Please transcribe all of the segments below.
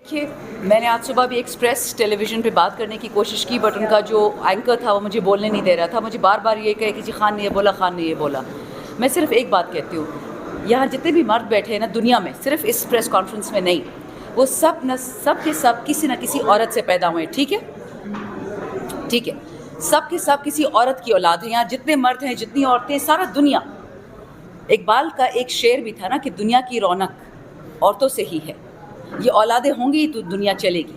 دیکھیے میں نے آج صبح بھی ایکسپریس ٹیلی ویژن پہ بات کرنے کی کوشش کی، بٹ ان کا جو اینکر تھا وہ مجھے بولنے نہیں دے رہا تھا. مجھے بار بار یہ کہے کہ جی خان نے یہ بولا، خان نے یہ بولا. میں صرف ایک بات کہتی ہوں، یہاں جتنے بھی مرد بیٹھے ہیں نا دنیا میں، صرف اس پریس کانفرنس میں نہیں، وہ سب کے سب کسی نہ کسی عورت سے پیدا ہوئے ہیں. ٹھیک ہے، ٹھیک ہے، سب کے سب کسی عورت کی اولاد ہیں. یہاں جتنے مرد ہیں، جتنی عورتیں ہیں، سارا دنیا. اقبال کا ایک شعر بھی تھا نا کہ دنیا کی رونق عورتوں سے ہی ہے. یہ اولادیں ہوں گی تو دنیا چلے گی.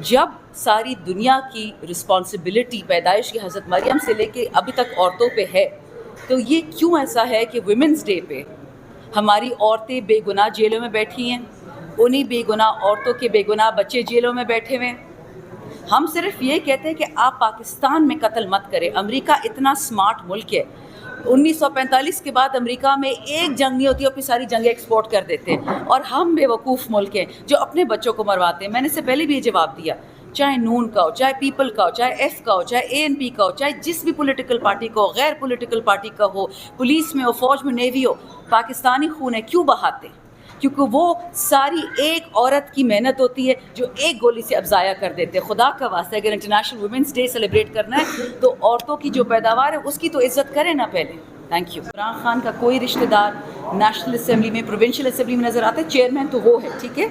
جب ساری دنیا کی رسپانسبلٹی پیدائش کی حضرت مریم سے لے کے ابھی تک عورتوں پہ ہے، تو یہ کیوں ایسا ہے کہ ویمنز ڈے پہ ہماری عورتیں بے گناہ جیلوں میں بیٹھی ہیں، انہی بے گناہ عورتوں کے بے گناہ بچے جیلوں میں بیٹھے ہوئے ہیں. ہم صرف یہ کہتے ہیں کہ آپ پاکستان میں قتل مت کریں. امریکہ اتنا سمارٹ ملک ہے، 1945 کے بعد امریکہ میں ایک جنگ نہیں ہوتی، اپنی ساری جنگیں ایکسپورٹ کر دیتے ہیں. اور ہم بے وقوف ملک ہیں جو اپنے بچوں کو مرواتے ہیں. میں نے اس سے پہلے بھی یہ جواب دیا، چاہے نون کا ہو، چاہے پیپل کا ہو، چاہے ایف کا ہو، چاہے اے این پی کا ہو، چاہے جس بھی پولیٹیکل پارٹی کا ہو، غیر پولیٹیکل پارٹی کا ہو، پولیس میں ہو، فوج میں، نیوی ہو، پاکستانی خون ہے. کیوں بہاتے؟ کیونکہ وہ ساری ایک عورت کی محنت ہوتی ہے جو ایک گولی سے اب ضائع کر دیتے ہیں. خدا کا واسطہ اگر انٹرنیشنل ویمنس ڈے سیلیبریٹ کرنا ہے تو عورتوں کی جو پیداوار ہے اس کی تو عزت کریں نا پہلے. Thank you. عمران خان کا کوئی رشتہ دار نیشنل اسمبلی میں، پروونشل اسمبلی میں نظر آتا ہے. چیئرمین تو وہ ہے، ٹھیک ہے.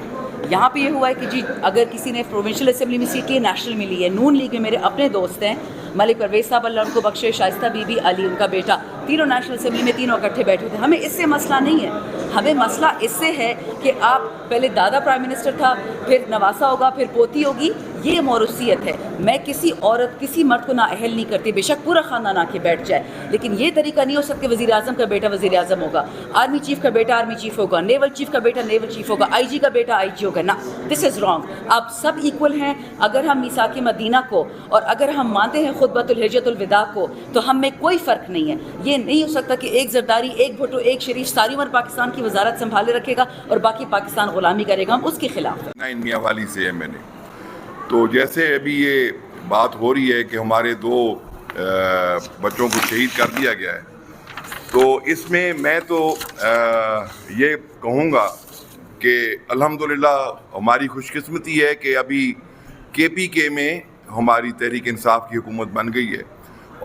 یہاں پہ یہ ہوا ہے کہ جی اگر کسی نے پروونشل اسمبلی میں سیٹ لی، نیشنل میں لی ہے. نون لیگ میں میرے اپنے دوست ہیں، ملک پرویز صاحب اللہ ان کو بخشے، شائستہ بی بی، علی ان کا بیٹا، تینوں نیشنل اسمبلی میں تینوں اکٹھے بیٹھے تھے. ہمیں اس سے مسئلہ نہیں ہے. ہمیں مسئلہ اس سے ہے کہ آپ پہلے دادا پرائم منسٹر تھا، پھر نواسا ہوگا، پھر پوتی ہوگی. یہ موروثیت ہے. میں کسی عورت، کسی مرد کو نااہل نہیں کرتی، بے شک پورا خاندان آ کے بیٹھ جائے، لیکن یہ طریقہ نہیں ہو سکتا کہ وزیر اعظم کا بیٹا وزیر اعظم ہوگا، آرمی چیف کا بیٹا آرمی چیف ہوگا، نیول چیف کا بیٹا نیول چیف ہوگا، آئی جی کا بیٹا آئی جی ہوگا. نا، دس از رانگ. آپ سب ایکول ہیں. اگر ہم میثاق مدینہ کو اور اگر ہم مانتے ہیں خطبۃ الحجۃ الوداع کو تو ہم میں کوئی فرق نہیں ہے. یہ نہیں ہو سکتا کہ ایک زرداری، ایک بھٹو، ایک شریف ساری عمر پاکستان کی وزارت سنبھالے رکھے گا اور باقی پاکستان غلامی کرے گا. ہم اس کے خلاف ہیں. میاں والی سے ہے میں نے. تو جیسے ابھی یہ بات ہو رہی ہے کہ ہمارے 2 بچوں کو شہید کر دیا گیا ہے، تو اس میں تو یہ کہوں گا کہ الحمدللہ ہماری خوش قسمتی ہے کہ ابھی کے پی کے میں ہماری تحریک انصاف کی حکومت بن گئی ہے،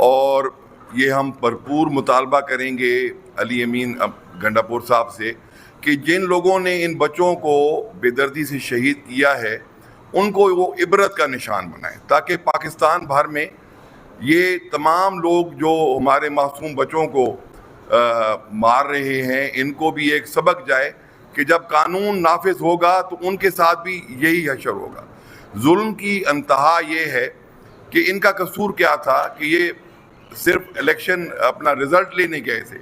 اور یہ ہم بھرپور مطالبہ کریں گے علی امین گنڈا پور صاحب سے کہ جن لوگوں نے ان بچوں کو بے دردی سے شہید کیا ہے ان کو وہ عبرت کا نشان بنائیں، تاکہ پاکستان بھر میں یہ تمام لوگ جو ہمارے معصوم بچوں کو مار رہے ہیں ان کو بھی ایک سبق جائے کہ جب قانون نافذ ہوگا تو ان کے ساتھ بھی یہی حشر ہوگا. ظلم کی انتہا یہ ہے کہ ان کا قصور کیا تھا کہ یہ صرف الیکشن اپنا رزلٹ لینے گئے تھے.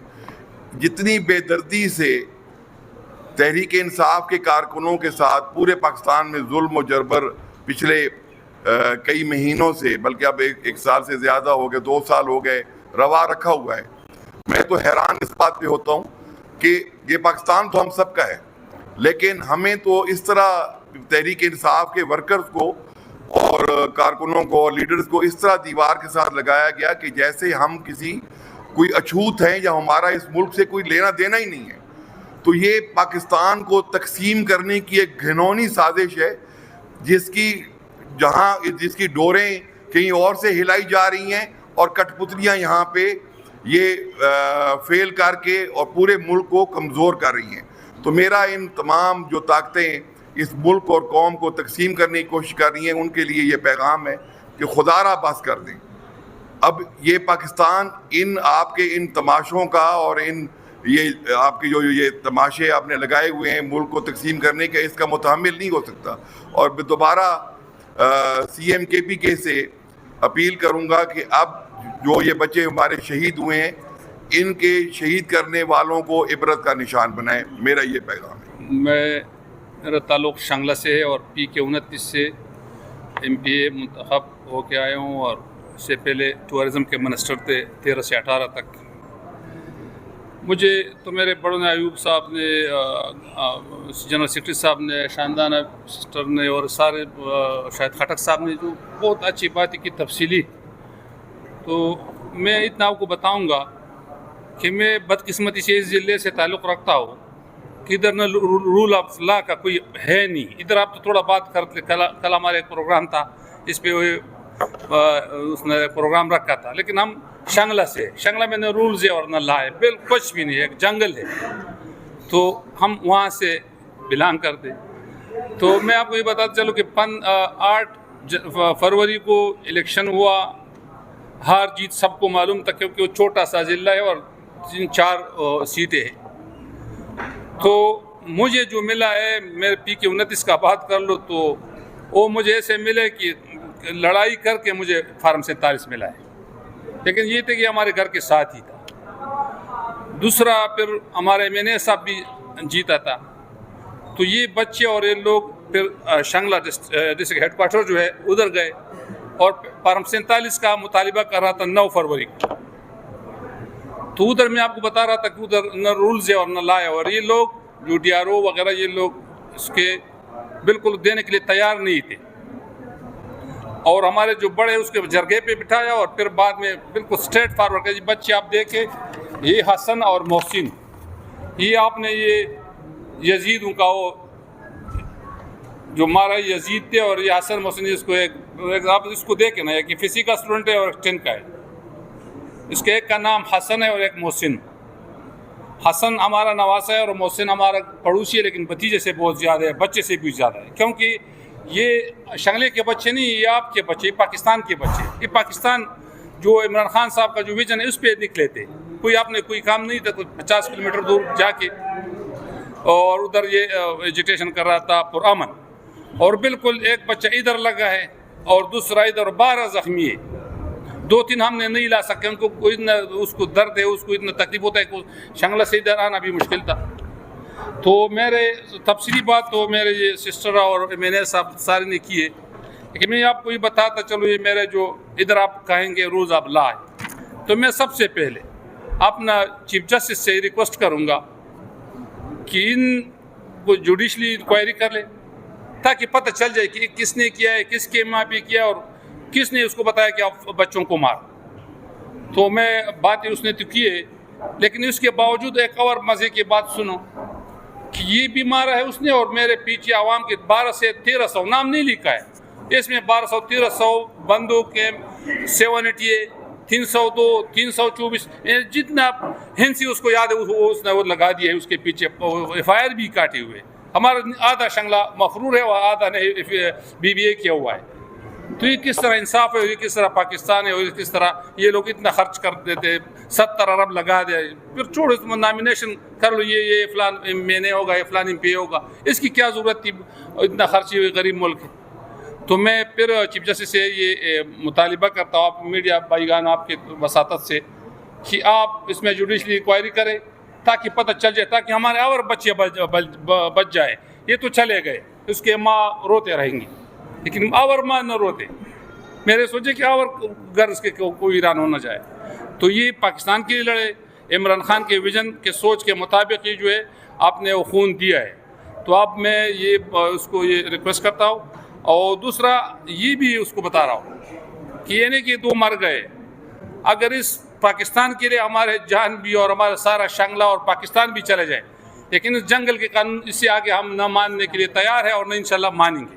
جتنی بے دردی سے تحریک انصاف کے کارکنوں کے ساتھ پورے پاکستان میں ظلم و جبر پچھلے کئی مہینوں سے، بلکہ اب ایک سال سے زیادہ ہو گئے، 2 سال ہو گئے، روا رکھا ہوا ہے. میں تو حیران اس بات پہ ہوتا ہوں کہ یہ پاکستان تو ہم سب کا ہے، لیکن ہمیں تو اس طرح تحریک انصاف کے ورکرز کو اور کارکنوں کو اور لیڈرز کو اس طرح دیوار کے ساتھ لگایا گیا کہ جیسے ہم کوئی اچھوت ہیں یا ہمارا اس ملک سے کوئی لینا دینا ہی نہیں ہے. تو یہ پاکستان کو تقسیم کرنے کی ایک گھنونی سازش ہے جس کی ڈوریں کہیں اور سے ہلائی جا رہی ہیں اور کٹ پتلیاں یہاں پہ یہ فیل کر کے اور پورے ملک کو کمزور کر رہی ہیں. تو میرا ان تمام جو طاقتیں اس ملک اور قوم کو تقسیم کرنے کی کوشش کر رہی ہیں ان کے لیے یہ پیغام ہے کہ خدا را بس کر دیں. اب یہ پاکستان آپ کے ان تماشوں کا اور یہ آپ کی جو یہ تماشے آپ نے لگائے ہوئے ہیں ملک کو تقسیم کرنے کے، اس کا متحمل نہیں ہو سکتا. اور دوبارہ سی ایم کے پی کے سے اپیل کروں گا کہ اب جو یہ بچے ہمارے شہید ہوئے ہیں ان کے شہید کرنے والوں کو عبرت کا نشان بنائیں. میرا یہ پیغام ہے. میرا تعلق شانگلہ سے ہے اور پی کے 29 سے ایم پی اے منتخب ہو کے آیا ہوں، اور اس سے پہلے ٹورزم کے منسٹر تھے 13 سے 18 تک. مجھے تو میرے بڑوں نے، ایوب صاحب نے، جنرل سیکرٹری صاحب نے، شاندانہ سسٹر نے اور سارے شاہد خٹک صاحب نے جو بہت اچھی باتیں کی تفصیلی. تو میں اتنا آپ کو بتاؤں گا کہ میں بدقسمتی سے اس ضلع سے تعلق رکھتا ہوں کہ ادھر نہ رول آف لا کا کوئی ہے نہیں. ادھر آپ تو تھوڑا بات کرتے, کل ہمارا ایک پروگرام تھا اس پہ اس نے پروگرام رکھا تھا, لیکن ہم شنگلہ سے, شنگلہ میں نہ رولز ہے اور نہ لا ہے, بالکل کچھ بھی نہیں ہے, ایک جنگل ہے. تو ہم وہاں سے بلانگ کرتے. تو میں آپ کو یہ بتاتا چلوں کہ 8 فروری کو الیکشن ہوا, ہار جیت سب کو معلوم تھا کیونکہ وہ چھوٹا سا ضلع ہے اور 4 سیٹیں ہیں. تو مجھے جو ملا ہے, میرے PK-29 کا بات کر لو تو وہ مجھے ایسے ملے کہ لڑائی کر کے مجھے فارم 47 ملا ہے, لیکن یہ تھے کہ ہمارے گھر کے ساتھ ہی تھا. دوسرا پھر ہمارے MNA صاحب بھی جیتا تھا. تو یہ بچے اور یہ لوگ پھر شنگلہ ڈسٹرکٹ ہیڈ کوارٹر جو ہے ادھر گئے اور فارم 47 کا مطالبہ کر رہا تھا 9 فروری کو. تو ادھر میں آپ کو بتا رہا تھا کہ ادھر نہ رولز ہے اور نہ لا ہے, اور یہ لوگ جو DRO وغیرہ یہ لوگ اس کے بالکل دینے کے لیے تیار نہیں تھے. اور ہمارے جو بڑے اس کے جرگے پہ بٹھایا اور پھر بعد میں بالکل اسٹریٹ فارورڈ کیا, بچے آپ دیکھیں یہ حسن اور محسن, یہ آپ نے یہ یزید ان کا وہ جو مارا یزید تھے, اور یہ حسن محسن اس کو ایک آپ اس کو دیکھیں نا, ایک فزکس کا اسٹوڈنٹ ہے اور 10 کا ہے. اس کے ایک کا نام حسن ہے اور ایک محسن. حسن ہمارا نواسا ہے اور محسن ہمارا پڑوسی ہے, لیکن بھتیجے سے بہت زیادہ ہے, بچے سے بھی زیادہ ہے, کیونکہ یہ شنگلے کے بچے نہیں, یہ آپ کے بچے, یہ پاکستان کے بچے. یہ پاکستان جو عمران خان صاحب کا جو ویژن ہے اس پہ نکلے تھے. کوئی آپ نے کوئی کام نہیں تھا, کوئی 50 کلومیٹر دور جا کے اور ادھر یہ ایجیٹیشن کر رہا تھا پرامن. اور بالکل ایک بچہ ادھر لگا ہے اور دوسرا ادھر, 12 زخمی ہے. 2-3 ہم نے نہیں لا سکے, ان کو اتنا اس کو درد ہے, اس کو اتنا تکلیف ہوتا ہے کہ شنگلہ سے ادھر آنا بھی مشکل تھا. تو میرے تفصیلی بات تو میرے یہ سسٹر اور MNA صاحب سارے نے کی ہے, لیکن میں آپ کو یہ بتاتا چلو, یہ میرے جو ادھر آپ کہیں گے رولز آف لا ہے, تو میں سب سے پہلے اپنا چیف جسٹس سے ریکویسٹ کروں گا کہ ان کو جوڈیشلی انکوائری کر لے, تاکہ پتہ چل جائے کہ کس نے کیا ہے, کس کے ماں پہ کیا, اور کس نے اس کو بتایا کہ آپ بچوں کو مار. تو میں بات اس نے تو کی ہے, لیکن اس کے باوجود ایک اور مزے کی بات سنو کہ یہ بھی مارا ہے اس نے, اور میرے پیچھے عوام کے 1200 سے 1300 نام نہیں لکھا ہے. اس میں 1200-1300 بندوق کے 780 302 324 جتنا ہنسی اس کو یاد ہے اس نے وہ لگا دیا ہے. اس کے پیچھے FIR بھی کاٹے ہوئے. ہمارا آدھا شنگلہ مفرور ہے اور آدھا نے BBA کیا ہوا ہے. تو یہ کس طرح انصاف ہے, یہ کس طرح پاکستان ہے, اور کس طرح یہ لوگ اتنا خرچ کر دیتے, 70 ارب لگا دے, پھر چھوڑو اس میں نامینیشن کر لو, یہ فلان MNA ہوگا, یہ فلان MP ہوگا, اس کی کیا ضرورت تھی, اتنا خرچی ہوئی غریب ملک ہے. تو میں پھر چیف جسٹس سے یہ مطالبہ کرتا ہوں, آپ میڈیا بھائیگان آپ کے وساطت سے, کہ آپ اس میں جوڈیشلی انکوائری کریں تاکہ پتہ چل جائے, تاکہ ہمارے اور بچے بچ جائے. یہ تو چلے گئے, اس کے ماں روتے رہیں گی, لیکن اور ماں نہ روتے. میرے سوچے کہ اور گھر اس کے کوئی ایران ہونا جائے. تو یہ پاکستان کے لیے لڑے, عمران خان کے ویژن کے سوچ کے مطابق یہ جو ہے آپ نے وہ خون دیا ہے. تو اب میں یہ اس کو یہ ریکویسٹ کرتا ہوں, اور دوسرا یہ بھی اس کو بتا رہا ہوں کہ یہ نہیں کہ 2 مر گئے, اگر اس پاکستان کے لیے ہمارے جان بھی اور ہمارا سارا شنگلہ اور پاکستان بھی چلے جائے, لیکن اس جنگل کے قانون اس سے آگے ہم نہ ماننے کے لیے تیار ہے اور نہ انشاءاللہ مانیں گے.